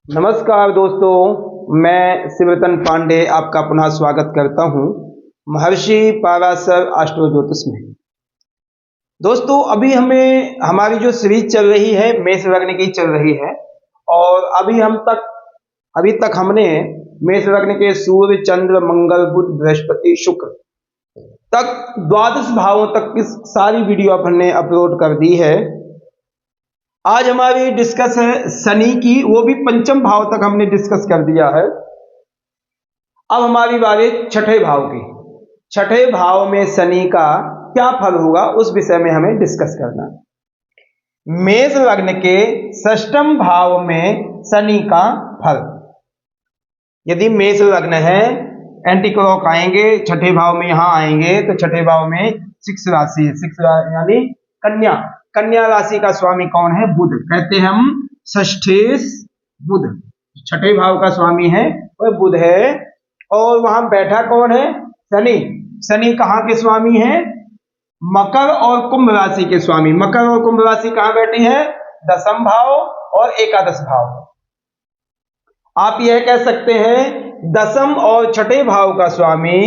नमस्कार दोस्तों, मैं शिवरतन पांडे आपका पुनः स्वागत करता हूं महर्षि पाराशर एस्ट्रो ज्योतिष में। दोस्तों, अभी हमारी जो सीरीज चल रही है मेष लग्न की चल रही है और अभी तक हमने मेष लग्न के सूर्य, चंद्र, मंगल, बुध, बृहस्पति, शुक्र तक 12 भावों तक की सारी वीडियो हमने अपलोड कर दी है। आज हमारी डिस्कस है शनि की, वो भी पंचम भाव तक हमने डिस्कस कर दिया है। अब हमारी बारी छठे भाव की। छठे भाव में शनि का क्या फल होगा उस विषय में हमें डिस्कस करना है। मेष लग्न के षष्ठम भाव में शनि का फल। यदि मेष लग्न है, एंटी क्लॉक आएंगे, छठे भाव में यहां आएंगे तो छठे भाव में सिक्स राशि यानी कन्या। कन्या राशि का स्वामी कौन है? बुध। कहते हैं हम षष्ठेश बुध। छठे भाव का स्वामी है वह बुध है। और वहां बैठा कौन है? शनि। शनि कहाँ के स्वामी है? मकर और कुंभ राशि के स्वामी। मकर और कुंभ राशि कहां बैठी है? दसम भाव और एकादश भाव। आप यह कह सकते हैं दसम और छठे भाव का स्वामी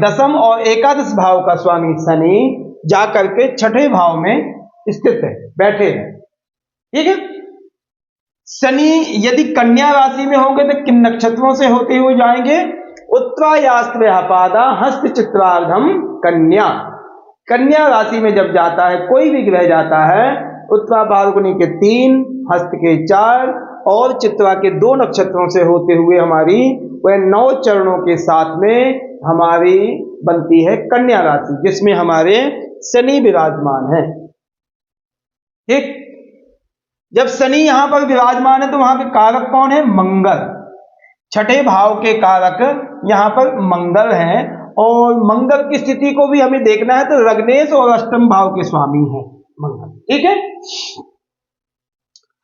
दसम और एकादश भाव का स्वामी शनि जाकर के छठे भाव में स्थित है, बैठे हैं। ठीक है। शनि यदि कन्या राशि में होंगे तो किन नक्षत्रों से होते हुए जाएंगे? उत्तरायास्त्रपादा हस्त चित्रार्धम कन्या। कन्या राशि में जब जाता है कोई भी ग्रह जाता है, उत्तरा फाल्गुनी के 3, हस्त के 4 और चित्रा के 2 नक्षत्रों से होते हुए हमारी वह 9 चरणों के साथ में हमारी बनती है कन्या राशि, जिसमें हमारे शनि विराजमान है। ठीक। जब शनि यहां पर विराजमान है तो वहां के कारक कौन है? मंगल। छठे भाव के कारक यहां पर मंगल हैं और मंगल की स्थिति को भी हमें देखना है तो लग्नेश और अष्टम भाव के स्वामी हैं मंगल। ठीक है।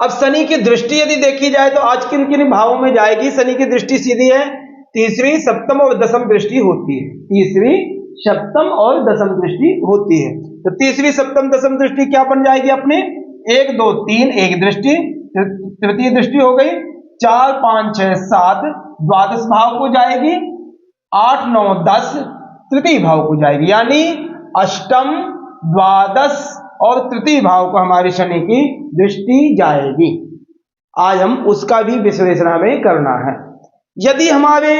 अब शनि की दृष्टि यदि देखी जाए तो आज किन किन भावों में जाएगी? शनि की दृष्टि सीधी है, तीसरी, सप्तम और दसम दृष्टि होती है। तीसरी, सप्तम और दसम दृष्टि होती है। तो तीसरी, सप्तम, दसम दृष्टि क्या बन जाएगी अपने? 1 2 3 एक दृष्टि, तृतीय दृष्टि हो गई। 4 5 6 7 द्वादश भाव को जाएगी। 8 9 10 तृतीय भाव को जाएगी, यानी अष्टम, द्वादश और तृतीय भाव को हमारी शनि की दृष्टि जाएगी। आज हम उसका भी विश्लेषण हमें करना है। यदि हमारे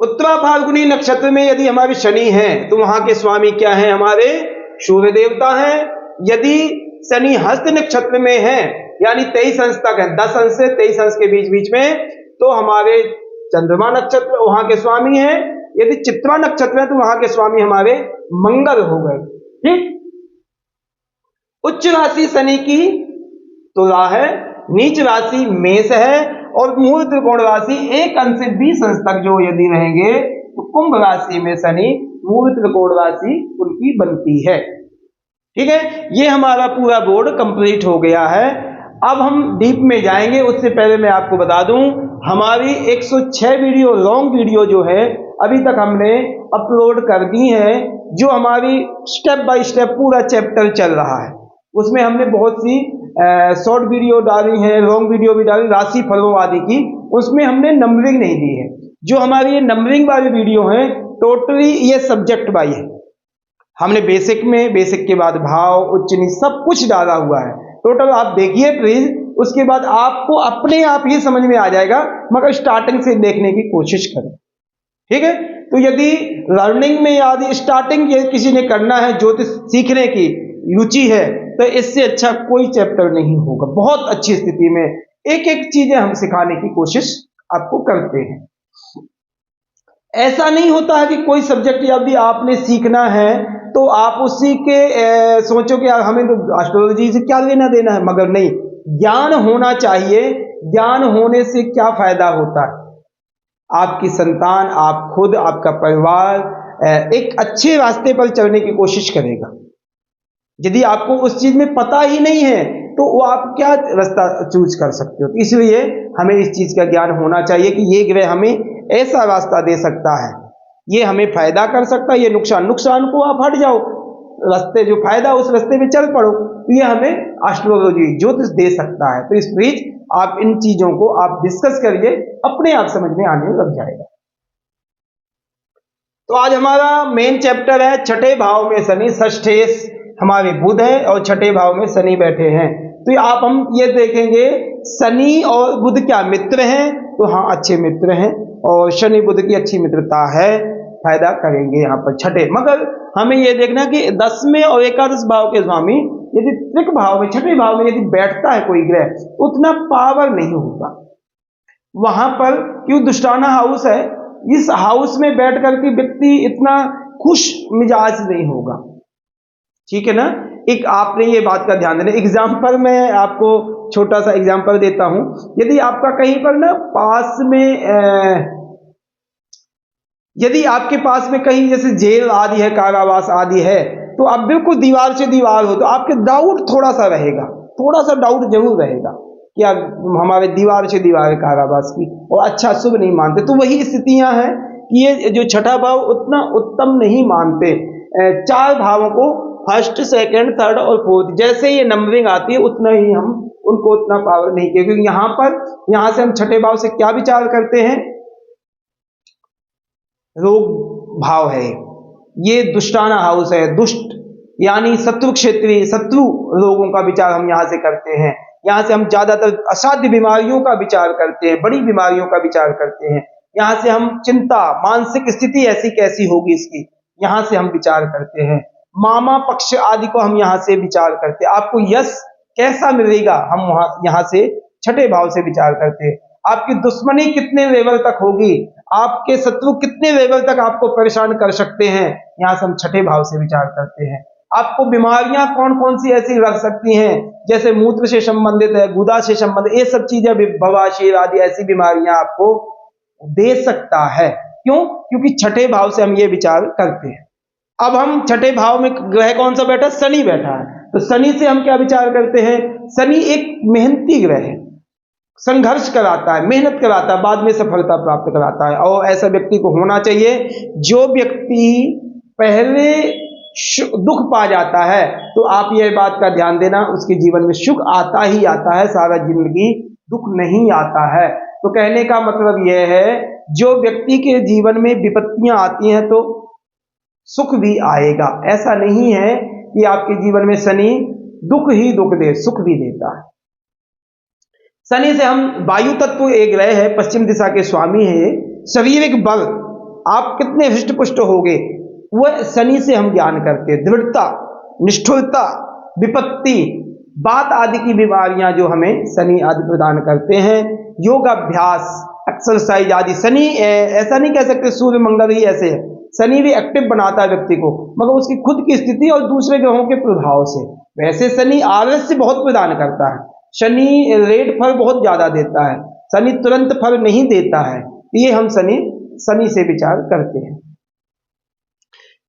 उत्तरा फाल्गुनी नक्षत्र में यदि हमारे शनि हैं तो वहां के स्वामी क्या हैं? हमारे सूर्य देवता हैं। यदि शनि हस्त नक्षत्र में है यानी 23 अंश तक है, 10 अंश से 23 अंश के बीच में, तो हमारे चंद्रमा नक्षत्र वहां के स्वामी हैं। यदि चित्रा नक्षत्र है तो वहां के स्वामी हमारे मंगल हो गए। ठीक। उच्च राशि शनि की तुला है, नीच राशि मेष है और मूल त्रिकोण राशि 1 अंश से 20 अंश तक जो यदि रहेंगे तो कुंभ राशि में शनि मूल त्रिकोण राशि उनकी बनती है। ठीक है। ये हमारा पूरा बोर्ड कंप्लीट हो गया है। अब हम डीप में जाएंगे। उससे पहले मैं आपको बता दूं, हमारी 106 वीडियो लॉन्ग वीडियो जो है अभी तक हमने अपलोड कर दी है, जो हमारी स्टेप बाय स्टेप पूरा चैप्टर चल रहा है। उसमें हमने बहुत सी शॉर्ट वीडियो डाली है, लॉन्ग वीडियो भी डाली, राशि फलों आदि की। उसमें हमने नंबरिंग नहीं दी है। जो हमारी ये नंबरिंग वाली वीडियो है टोटली ये सब्जेक्ट वाइज है। हमने बेसिक के बाद भाव, उच्च नीच सब कुछ डाला हुआ है। टोटल आप देखिए प्लीज, उसके बाद आपको अपने आप ही समझ में आ जाएगा, मगर स्टार्टिंग से देखने की कोशिश करें। ठीक है। तो यदि लर्निंग में यदि स्टार्टिंग किसी ने करना है, ज्योतिष सीखने की रुचि है, तो इससे अच्छा कोई चैप्टर नहीं होगा। बहुत अच्छी स्थिति में एक एक चीजें हम सिखाने की कोशिश आपको करते हैं। ऐसा नहीं होता है कि कोई सब्जेक्ट यदि आपने सीखना है तो आप उसी के सोचो कि हमें तो एस्ट्रोलॉजी से क्या लेना देना है, मगर नहीं, ज्ञान होना चाहिए। ज्ञान होने से क्या फायदा होता है? आपकी संतान, आप खुद, आपका परिवार एक अच्छे रास्ते पर चलने की कोशिश करेगा। यदि आपको उस चीज में पता ही नहीं है तो वो आप क्या रास्ता चूज कर सकते हो? तो इसलिए हमें इस चीज का ज्ञान होना चाहिए कि ये ग्रह हमें ऐसा रास्ता दे सकता है, ये हमें फायदा कर सकता है, ये नुकसान को आप हट जाओ। रास्ते जो फायदा उस रास्ते में चल पड़ो। तो ये हमें एस्ट्रोलॉजी ज्योतिष दे सकता है। तो इस बीच आप इन चीजों को आप डिस्कस करिए, अपने आप समझ में आने लग जाएगा। तो आज हमारा मेन चैप्टर है छठे भाव में शनि, षष्ठेश हमारे बुध है और छठे भाव में शनि बैठे हैं। तो आप हम ये देखेंगे शनि और बुध क्या मित्र हैं, तो हाँ अच्छे मित्र हैं और शनि बुध की अच्छी मित्रता है, फायदा करेंगे यहाँ पर छठे। मगर हमें यह देखना कि 10वें और एकादश भाव के स्वामी यदि त्रिक भाव में छठे भाव में यदि बैठता है कोई ग्रह, उतना पावर नहीं होगा वहां पर, क्यों दुष्टाना हाउस है। इस हाउस में बैठ करके व्यक्ति इतना खुश मिजाज नहीं होगा, ठीक है ना। एक आपने ये बात का ध्यान देना। एग्जाम्पल मैं आपको छोटा सा एग्जाम्पल देता हूं। यदि आपका कहीं पर ना पास में यदि आपके पास में कहीं जैसे जेल आदि है, कारावास आदि है, तो अब बिल्कुल दीवार से दीवार हो, तो आपके डाउट थोड़ा सा रहेगा, थोड़ा सा डाउट जरूर रहेगा कि हमारे दीवार से दीवार है कारावास की, और अच्छा शुभ नहीं मानते। तो वही स्थितियां हैं कि ये जो छठा भाव उतना उत्तम नहीं मानते। 4 भावों को फर्स्ट, सेकंड, थर्ड और फोर्थ जैसे ये नंबरिंग आती है उतना ही हम उनको उतना पावर नहीं किया, क्योंकि यहां से हम छठे भाव से क्या विचार करते हैं, रोग भाव है, ये दुष्टाना हाउस है, दुष्ट यानी शत्रु क्षेत्रीय शत्रु रोगों का विचार हम यहां से करते हैं। यहां से हम ज्यादातर असाध्य बीमारियों का विचार करते हैं, बड़ी बीमारियों का विचार करते हैं। यहां से हम चिंता, मानसिक स्थिति ऐसी कैसी होगी इसकी, यहां से हम विचार करते हैं। मामा पक्ष आदि को हम यहां से विचार करते हैं। आपको यश कैसा मिलेगा, हम यहां से छठे भाव से विचार करते हैं। आपकी दुश्मनी कितने लेवल तक होगी, आपके शत्रु कितने लेवल तक आपको परेशान कर सकते हैं, यहां से हम छठे भाव से विचार करते हैं। आपको बीमारियां कौन कौन सी ऐसी लग सकती हैं, जैसे मूत्र से संबंधित है, गुदा से संबंधित, ये सब चीजें, बवासीर आदि ऐसी बीमारियां आपको दे सकता है। क्यों? क्योंकि छठे भाव से हम ये विचार करते हैं। अब हम छठे भाव में ग्रह कौन सा बैठा, शनि बैठा है, तो शनि से हम क्या विचार करते हैं, शनि एक मेहनती ग्रह है, संघर्ष कराता है, मेहनत कराता है, बाद में सफलता प्राप्त कराता है। और ऐसा व्यक्ति को होना चाहिए, जो व्यक्ति पहले दुख पा जाता है, तो आप ये बात का ध्यान देना, उसके जीवन में सुख आता ही आता है, सारा जिंदगी दुख नहीं आता है। तो कहने का मतलब यह है, जो व्यक्ति के जीवन में विपत्तियां आती हैं तो सुख भी आएगा। ऐसा नहीं है कि आपके जीवन में शनि दुख ही दुख दे, सुख भी देता है। शनि से हम वायु तत्व एक ग्रह है, पश्चिम दिशा के स्वामी है। शारीरिक बल, आप कितने हृष्ट पुष्ट होगे, वह शनि से हम ज्ञान करते हैं। दृढ़ता, निष्ठुरता, विपत्ति, बात आदि की बीमारियां जो हमें शनि आदि प्रदान करते हैं। योगाभ्यास, एक्सरसाइज आदि, शनि ऐसा नहीं कह सकते सूर्य मंगल ही ऐसे है, शनि भी एक्टिव बनाता है व्यक्ति को, मगर उसकी खुद की स्थिति और दूसरे ग्रहों के प्रभाव से। वैसे शनि आलस्य बहुत प्रदान करता है, शनि रेड फल बहुत ज्यादा देता है, शनि तुरंत फल नहीं देता है। ये हम शनि से विचार करते हैं।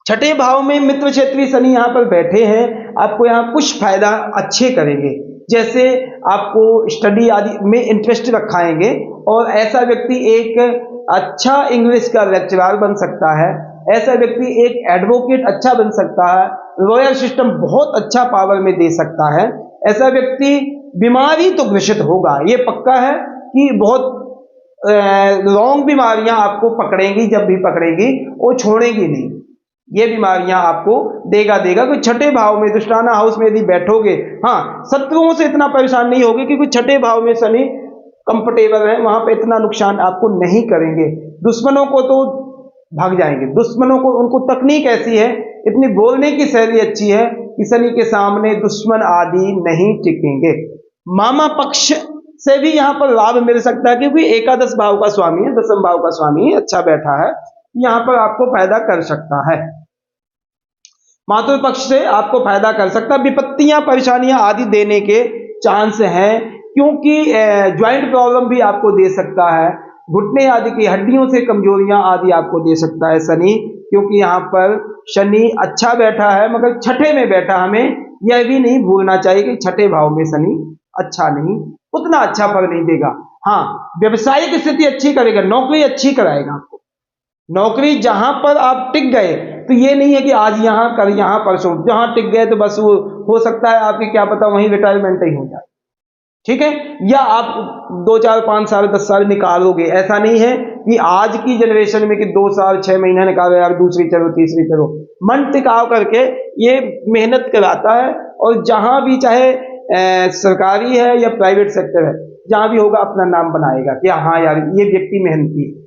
छठे भाव में मित्र क्षेत्रीय शनि यहाँ पर बैठे हैं, आपको यहाँ कुछ फायदा अच्छे करेंगे, जैसे आपको स्टडी आदि में इंटरेस्ट रखाएंगे, और ऐसा व्यक्ति एक अच्छा इंग्लिश का लेक्चरर बन सकता है, ऐसा व्यक्ति एक एडवोकेट अच्छा बन सकता है, लॉयर सिस्टम बहुत अच्छा पावर में दे सकता है। ऐसा व्यक्ति बीमारी तो ग्रसित होगा, ये पक्का है कि बहुत रॉन्ग बीमारियां आपको पकड़ेंगी, जब भी पकड़ेंगी वो छोड़ेंगी नहीं, ये बीमारियां आपको देगा। कोई छठे भाव में दुष्टाना हाउस में यदि बैठोगे, हाँ शत्रुओं से इतना परेशान नहीं होगे, क्योंकि छठे भाव में शनि कंफर्टेबल है, वहां पे इतना नुकसान आपको नहीं करेंगे। दुश्मनों को तो भाग जाएंगे, दुश्मनों को, उनको तकनीक ऐसी है, इतनी बोलने की शैली अच्छी है कि शनि के सामने दुश्मन आदि नहीं टिकेंगे। मामा पक्ष से भी यहाँ पर लाभ मिल सकता है, क्योंकि एकादश भाव का स्वामी है, दसम भाव का स्वामी है, अच्छा बैठा है, यहाँ पर आपको फायदा कर सकता है। मातृ पक्ष से आपको फायदा कर सकता है। विपत्तियां, परेशानियां आदि देने के चांस हैं, क्योंकि ज्वाइंट प्रॉब्लम भी आपको दे सकता है, घुटने आदि की हड्डियों से कमजोरियां आदि आपको दे सकता है शनि, क्योंकि यहाँ पर शनि अच्छा बैठा है, मगर छठे में बैठा। हमें यह भी नहीं भूलना चाहिए कि छठे भाव में शनि अच्छा नहीं, उतना अच्छा फल नहीं देगा। हाँ, व्यवसायिक स्थिति अच्छी करेगा, नौकरी अच्छी कराएगा आपको। नौकरी जहां पर आप टिक गए, तो ये नहीं है कि आज यहाँ कर यहाँ परसों, जहाँ टिक गए तो बस वो हो सकता है आपकी क्या पता वहीं रिटायरमेंट ही हो जाए, ठीक है, या आप 2 4 5 साल 10 साल निकालोगे। ऐसा नहीं है कि आज की जनरेशन में कि 2 साल 6 महीने निकालो यार, दूसरी चलो तीसरी चलो। मन टिकाव करके ये मेहनत कराता है, और जहां भी चाहे सरकारी है या प्राइवेट सेक्टर है, जहां भी होगा अपना नाम बनाएगा कि हाँ यार ये व्यक्ति मेहनती है।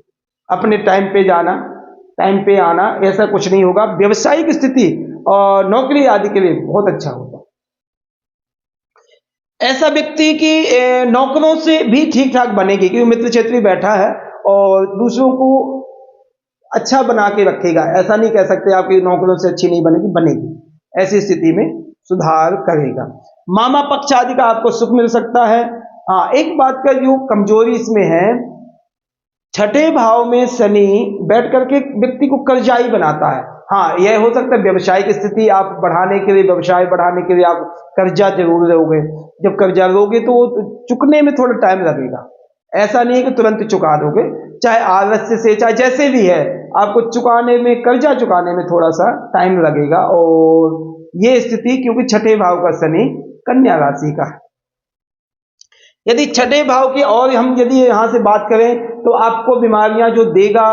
अपने टाइम पे जाना, टाइम पे आना, ऐसा कुछ नहीं होगा। व्यवसायिक स्थिति और नौकरी आदि के लिए बहुत अच्छा होगा। ऐसा व्यक्ति की नौकरों से भी ठीक ठाक बनेगी, क्योंकि मित्र क्षेत्री बैठा है और दूसरों को अच्छा बना के रखेगा। ऐसा नहीं कह सकते आपकी नौकरों से अच्छी नहीं बनेगी, बनेगी। ऐसी स्थिति में सुधार करेगा। मामा पक्ष आदि का आपको सुख मिल सकता है। हाँ, एक बात का जो कमजोरी इसमें है, छठे भाव में शनि बैठ करके व्यक्ति को कर्जाई बनाता है। हाँ, यह हो सकता है व्यवसायिक स्थिति आप बढ़ाने के लिए, व्यवसाय बढ़ाने के लिए आप कर्जा जरूर लोगे। जब कर्जा लोगे तो वो चुकने में थोड़ा टाइम लगेगा। ऐसा नहीं है कि तुरंत चुका दोगे, चाहे आलस्य से चाहे जैसे भी है, आपको चुकाने में, कर्जा चुकाने में थोड़ा सा टाइम लगेगा। और ये स्थिति क्योंकि छठे भाव का शनि कन्या राशि का है। यदि छठे भाव की और हम यदि यहां से बात करें तो आपको बीमारियां जो देगा,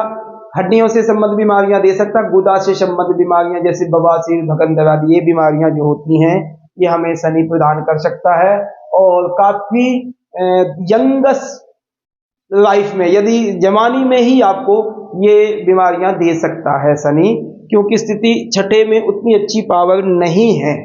हड्डियों से संबंधित बीमारियां दे सकता है, गुदा से संबंधित बीमारियां जैसे बवासीर, भगंदर आदि, ये बीमारियां जो होती हैं ये हमें शनि प्रदान कर सकता है। और काफी यंगस लाइफ में, यदि जवानी में ही आपको ये बीमारियां दे सकता है शनि, क्योंकि स्थिति छठे में उतनी अच्छी पावर नहीं है,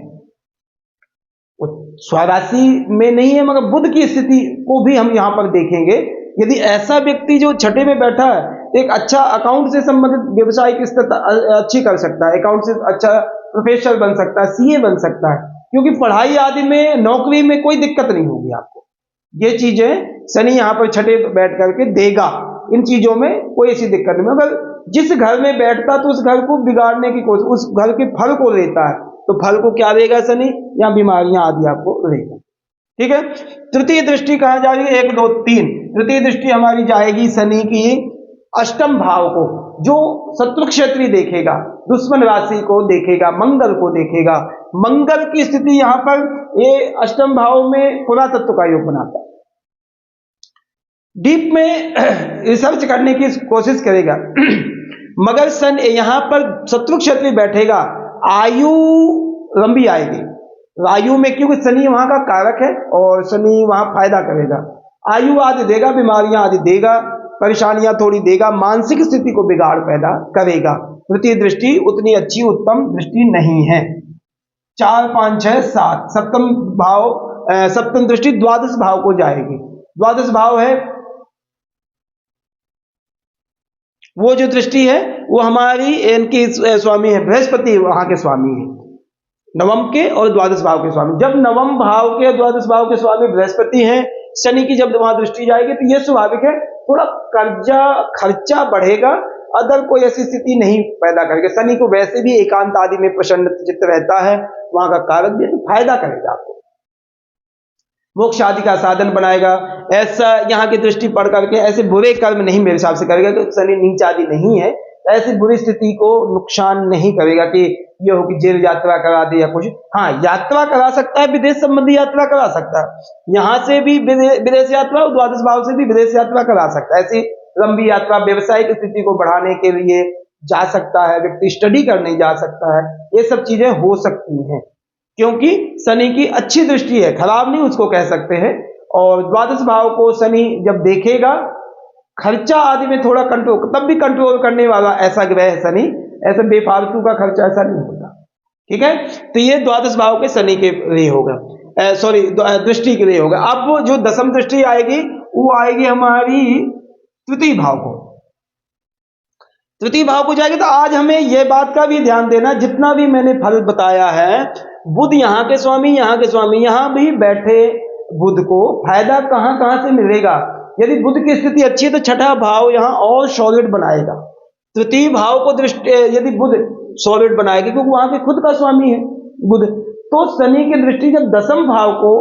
स्वराशि में नहीं है, मगर बुध की स्थिति को भी हम यहां पर देखेंगे। यदि ऐसा व्यक्ति जो छठे में बैठा है, एक अच्छा अकाउंट से संबंधित व्यवसाय की स्थिति अच्छी कर सकता है, अकाउंट से अच्छा प्रोफेसर बन सकता है, सीए बन सकता है, क्योंकि पढ़ाई आदि में, नौकरी में कोई दिक्कत नहीं होगी आपको। ये चीजें शनि यहां पर छठे बैठ करके देगा, इन चीजों में कोई ऐसी दिक्कत नहीं। अगर जिस घर में बैठता तो उस घर को बिगाड़ने की कोशिश, उस घर के फल को लेता है, तो फल को क्या देगा शनि? या बीमारियां आदि आपको देगा, ठीक है। तृतीय दृष्टि कहां जाएगी? 1 2 3 तृतीय दृष्टि हमारी जाएगी शनि की अष्टम भाव को, जो शत्रु क्षेत्री देखेगा, दुश्मन राशि को देखेगा, मंगल को देखेगा। मंगल की स्थिति यहां पर ये अष्टम भाव में पुरातत्व का योग बनाता है। डीप में रिसर्च करने की कोशिश करेगा मगर सन यहां पर शत्रु क्षेत्री बैठेगा, आयु लंबी आएगी। आयु में क्योंकि शनि वहां का कारक है और शनि वहां फायदा करेगा, आयु आदि देगा, बीमारियां आदि देगा, परेशानियां थोड़ी देगा, मानसिक स्थिति को बिगाड़ पैदा करेगा। तृतीय दृष्टि उतनी अच्छी उत्तम दृष्टि नहीं है। 4 5 6 7 सप्तम भाव, सप्तम दृष्टि द्वादश भाव को जाएगी। द्वादश भाव है वो जो दृष्टि है वो हमारी इनकी स्वामी है बृहस्पति, वहां के स्वामी है, नवम के और द्वादश भाव के स्वामी। जब नवम भाव के द्वादश भाव के स्वामी बृहस्पति हैं, शनि की जब वहां दृष्टि जाएगी तो यह स्वाभाविक है थोड़ा कर्जा खर्चा बढ़ेगा, अदर कोई ऐसी स्थिति नहीं पैदा करेगा। शनि को वैसे भी एकांत आदि में प्रसन्न चित्त रहता है, वहां का कारक भी फायदा करेगा, आपको मोक्ष आदि का साधन बनाएगा। ऐसा यहाँ की दृष्टि पढ़ करके ऐसे बुरे कर्म नहीं मेरे हिसाब से करेगा, तो शनि नीच आदि नहीं है, ऐसी बुरी स्थिति को नुकसान नहीं करेगा कि यह हो कि जेल यात्रा करा दे या कुछ। हाँ, यात्रा करा सकता है, विदेश संबंधी यात्रा करा सकता है, यहां से भी विदेश यात्रा और द्वादश भाव से भी विदेश यात्रा करा सकता है। ऐसी लंबी यात्रा व्यवसायिक स्थिति को बढ़ाने के लिए जा सकता है, व्यक्ति स्टडी करने जा सकता है, ये सब चीजें हो सकती हैं, क्योंकि शनि की अच्छी दृष्टि है, खराब नहीं उसको कह सकते हैं। और द्वादश भाव को शनि जब देखेगा, खर्चा आदि में थोड़ा कंट्रोल, तब भी कंट्रोल करने वाला ऐसा ग्रह है शनि, ऐसा बेफालतू का खर्चा ऐसा नहीं होता, ठीक है। तो ये द्वादश भाव के शनि के लिए होगा, सॉरी दृष्टि के लिए होगा। अब वो जो दसम दृष्टि आएगी वो आएगी हमारी तृतीय भाव को, तृतीय भाव को जाएगी। तो आज हमें यह बात का भी ध्यान देना, जितना भी मैंने फल बताया है, बुध यहाँ के स्वामी, यहाँ के स्वामी, यहाँ भी बैठे बुध को फायदा कहां कहां से मिलेगा। यदि बुध की स्थिति अच्छी है तो छठा भाव यहाँ और सॉलिड बनाएगा। तृतीय भाव को दृष्टि यदि बुध सॉलिड बनाएगी, क्योंकि वहां के खुद का स्वामी है बुध, तो शनि की दृष्टि जब दसम भाव को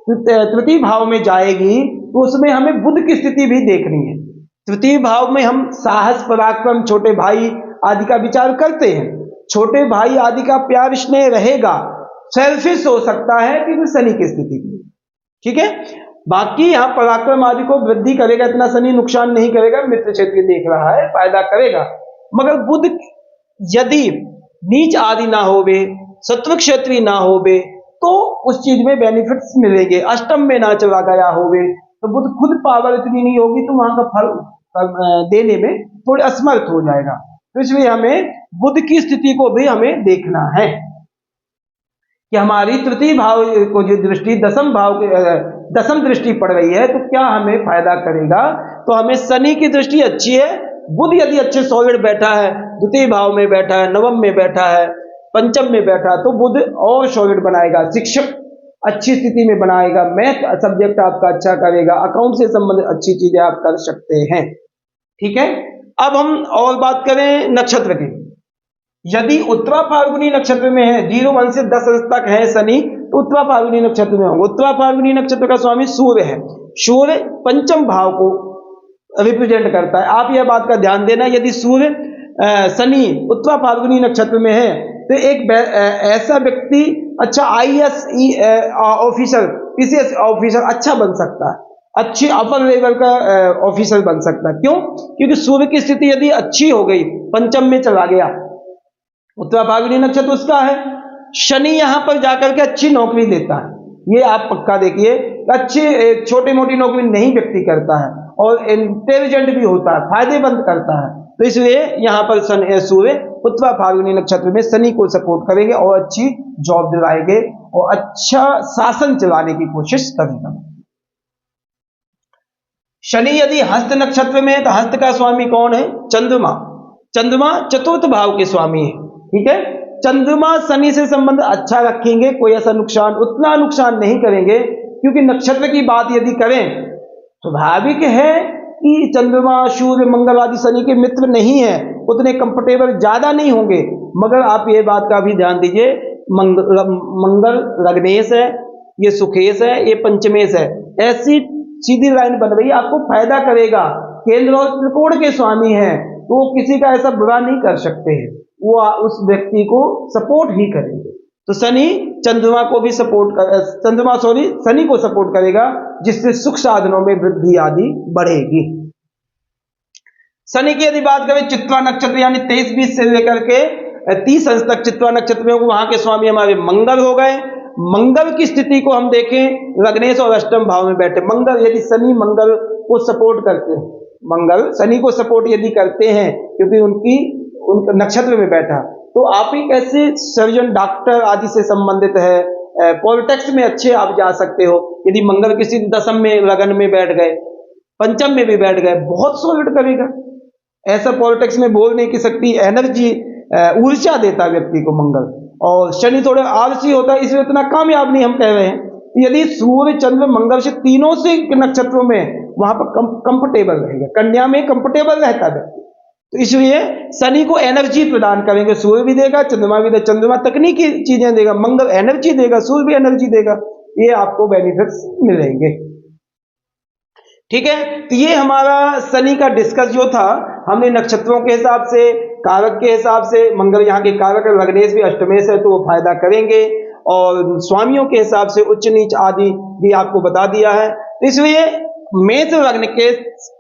तृतीय भाव में जाएगी तो उसमें हमें बुध की स्थिति भी देखनी है। तृतीय भाव में हम साहस, पराक्रम, छोटे भाई आदि का विचार करते हैं, छोटे भाई आदि का प्यार स्नेह रहेगा, सेल्फिश हो सकता है क्योंकि शनि की स्थिति की। ठीक है, बाकी यहाँ पराक्रम आदि को वृद्धि करेगा, इतना शनि नुकसान नहीं करेगा। मित्र क्षेत्र देख रहा है, फायदा करेगा। मगर बुध यदि नीच आदि ना होवे, शत्रु क्षेत्री ना होवे, तो उस चीज में बेनिफिट्स मिलेंगे। अष्टम में ना चला गया होवे तो बुध खुद पावर इतनी नहीं होगी तो वहां का फल देने में थोड़े असमर्थ हो जाएगा। तो इसलिए हमें बुध की स्थिति को भी हमें देखना है कि हमारी तृतीय भाव को जो दृष्टि दसम दृष्टि पड़ रही है तो क्या हमें फायदा करेगा। तो हमें शनि की दृष्टि अच्छी है, बुध यदि अच्छे सॉलिड बैठा है, द्वितीय भाव में बैठा है, नवम में बैठा है, पंचम में बैठा है, तो बुध और सॉलिड बनाएगा, शिक्षक अच्छी स्थिति में बनाएगा, मैथ सब्जेक्ट आपका अच्छा करेगा, अकाउंट से संबंधित अच्छी चीजें आप कर सकते हैं। ठीक है, अब हम और बात करें नक्षत्र की। यदि उत्तरा फाल्गुनी नक्षत्र में है, 0 1 से 10 अंश तक है शनि, तो उत्तरा फाल्गुनी नक्षत्र में होंगे। उत्तरा फाल्गुनी नक्षत्र का स्वामी सूर्य है। सूर्य पंचम भाव को रिप्रेजेंट करता है। आप यह बात का ध्यान देना, यदि सूर्य शनि उत्तरा फाल्गुनी नक्षत्र में है तो एक ऐसा व्यक्ति अच्छा IAS ऑफिसर, PCS ऑफिसर अच्छा बन सकता है, अच्छी अपर लेवल का ऑफिसर बन सकता है। क्यों? क्योंकि सूर्य की स्थिति यदि अच्छी हो गई, पंचम में चला गया, उत्तरा फाल्गुनी नक्षत्र उसका है, शनि यहां पर जाकर के अच्छी नौकरी देता है। ये आप पक्का देखिए, अच्छी छोटी मोटी नौकरी नहीं व्यक्ति करता है और इंटेलिजेंट भी होता है, फायदेमंद करता है। तो इसलिए यहां पर सूर्य उत्तरा फाल्गुनी नक्षत्र में शनि को सपोर्ट करेंगे और अच्छी जॉब दिलाएंगे और अच्छा शासन चलाने की कोशिश करेगा। शनि यदि हस्त नक्षत्र में है तो हस्त का स्वामी कौन है? चंद्रमा। चंद्रमा चतुर्थ भाव के स्वामी है। ठीक है, चंद्रमा शनि से संबंध अच्छा रखेंगे, कोई ऐसा नुकसान उतना नुकसान नहीं करेंगे, क्योंकि नक्षत्र की बात यदि करें तो स्वाभाविक है कि चंद्रमा सूर्य मंगल आदि शनि के मित्र नहीं है, उतने कंफर्टेबल ज्यादा नहीं होंगे। मगर आप ये बात का भी ध्यान दीजिए, मंगल लग्नेश है, ये सुखेश है, ये पंचमेश है, ऐसी सीधी लाइन बन रही है, आपको फायदा करेगा। केंद्र और त्रिकोण के स्वामी है तो वो किसी का ऐसा बुरा नहीं कर सकते हैं, वो उस व्यक्ति को सपोर्ट ही करेंगे। तो शनि चंद्रमा को भी शनि को सपोर्ट करेगा, जिससे सुख साधनों में वृद्धि आदि बढ़ेगी। शनि की यदि बात करें चित्रा नक्षत्र यानी 23-20 से लेकर के 30 अंश तक चित्रा नक्षत्र में, वहां के स्वामी हमारे मंगल हो गए। मंगल की स्थिति को हम देखें, लग्नेश और अष्टम भाव में बैठे मंगल, यदि शनि मंगल को सपोर्ट करते हैं, मंगल शनि को सपोर्ट यदि करते हैं क्योंकि उनका नक्षत्र में बैठा, तो आप ही कैसे सर्जन डॉक्टर आदि से संबंधित है, पॉलिटिक्स में अच्छे आप जा सकते हो। यदि मंगल किसी दशम में लगन में बैठ गए, पंचम में भी बैठ गए, बहुत सॉलिड करेगा। ऐसा पॉलिटिक्स में बोलने की शक्ति, एनर्जी, ऊर्जा देता व्यक्ति को मंगल। और शनि थोड़ा आलसी होता है, इसलिए इतना कामयाब नहीं हम कह रहे हैं। यदि सूर्य चंद्र मंगल से तीनों से नक्षत्रों में वहां पर कंफर्टेबल रहेगा, कन्या में कंफर्टेबल रहता है, तो इसलिए शनि को एनर्जी प्रदान करेंगे। सूर्य भी देगा, चंद्रमा भी देगा। चंद्रमा तकनीकी चीजें देगा, मंगल एनर्जी देगा, सूर्य भी एनर्जी देगा। ये आपको बेनिफिट्स मिलेंगे। ठीक है, तो ये हमारा शनि का डिस्कस जो था, हमने नक्षत्रों के हिसाब से, कारक के हिसाब से, मंगल यहाँ के कारक लग्नेश भी अष्टमेश है तो वो फायदा करेंगे, और स्वामियों के हिसाब से उच्च नीच आदि भी आपको बता दिया है। तो इसलिए मेष लग्न के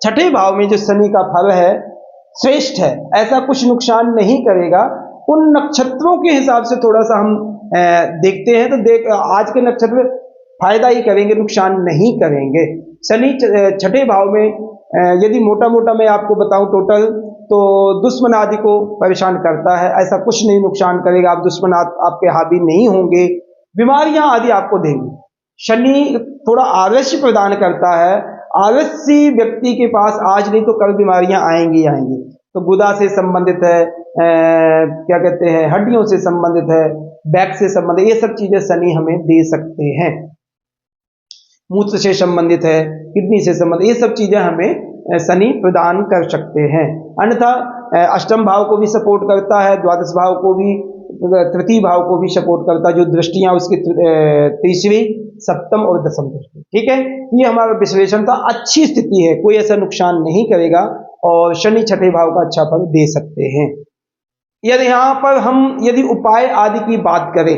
छठे भाव में जो शनि का फल है श्रेष्ठ है, ऐसा कुछ नुकसान नहीं करेगा। उन नक्षत्रों के हिसाब से थोड़ा सा हम देखते हैं, तो आज के नक्षत्र फायदा ही करेंगे, नुकसान नहीं करेंगे। शनि छठे भाव में यदि मोटा मोटा मैं आपको बताऊं टोटल, तो दुश्मन आदि को परेशान करता है, ऐसा कुछ नहीं नुकसान करेगा। आप दुश्मन आपके हावी नहीं होंगे, बीमारियां आदि आपको देंगे। शनि थोड़ा आलस्य प्रदान करता है, आलसी व्यक्ति के पास आज नहीं तो कल बीमारियां आएंगी आएंगी। तो गुदा से संबंधित है, क्या कहते हैं, हड्डियों से संबंधित है, बैक से संबंधित, ये सब चीजें शनि हमें दे सकते हैं। मूत्र से संबंधित है, किडनी से संबंधित, ये सब चीजें हमें शनि प्रदान कर सकते हैं। अन्यथा अष्टम भाव को भी सपोर्ट करता है, द्वादश भाव को भी, तृतीय भाव को भी सपोर्ट करता है, जो दृष्टियां उसकी तीसरी, सप्तम और दसम दृष्टि। ठीक है, ये हमारा विश्लेषण था। अच्छी स्थिति है, कोई ऐसा नुकसान नहीं करेगा और शनि छठे भाव का अच्छा फल दे सकते हैं। यदि यहाँ पर हम यदि उपाय आदि की बात करें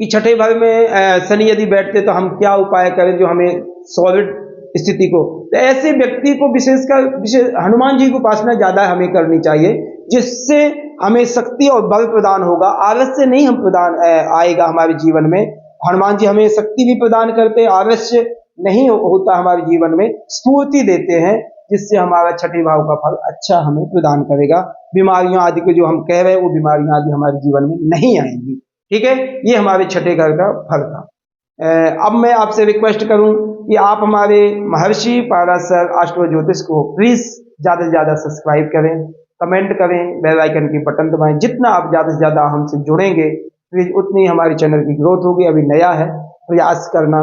कि छठे भाव में शनि यदि बैठते तो हम क्या उपाय करें जो हमें सॉलिड स्थिति को, तो ऐसे व्यक्ति को विशेष हनुमान जी की उपासना ज्यादा हमें करनी चाहिए, जिससे हमें शक्ति और बल प्रदान होगा। आलस्य नहीं हम प्रदान आएगा हमारे जीवन में। हनुमान जी हमें शक्ति भी प्रदान करते हैं, आलस्य नहीं होता हमारे जीवन में, स्फूर्ति देते हैं, जिससे हमारा छठे भाव का फल अच्छा हमें प्रदान करेगा। बीमारियां आदि को जो हम कह रहे हैं वो बीमारियां आदि हमारे जीवन में नहीं आएंगी। ठीक है, ये हमारे छठे घर का फल था। अब मैं आपसे रिक्वेस्ट करूं कि आप हमारे महर्षि पाराशर एस्ट्रो ज्योतिष को प्लीज ज्यादा से ज्यादा सब्सक्राइब करें, कमेंट करें, बेल आइकन की बटन दबाएं। जितना आप ज्यादा से ज्यादा हमसे जुड़ेंगे प्लीज उतनी हमारे चैनल की ग्रोथ होगी। अभी नया है, प्रयास करना,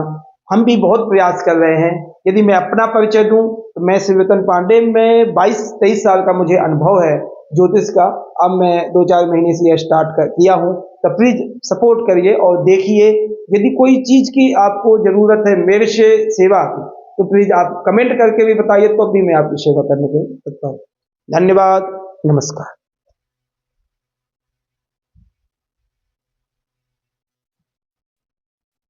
हम भी बहुत प्रयास कर रहे हैं। यदि मैं अपना परिचय दूं तो मैं शिवरतन पांडे, मैं 22-23 साल का मुझे अनुभव है ज्योतिष का। अब मैं 2-4 महीने से यह स्टार्ट किया हूं, तो प्लीज सपोर्ट करिए और देखिए। यदि कोई चीज की आपको जरूरत है मेरे से सेवा की, तो प्लीज आप कमेंट करके भी बताइए, तो भी मैं आपकी सेवा करने के लिए तत्पर हूं। धन्यवाद, नमस्कार।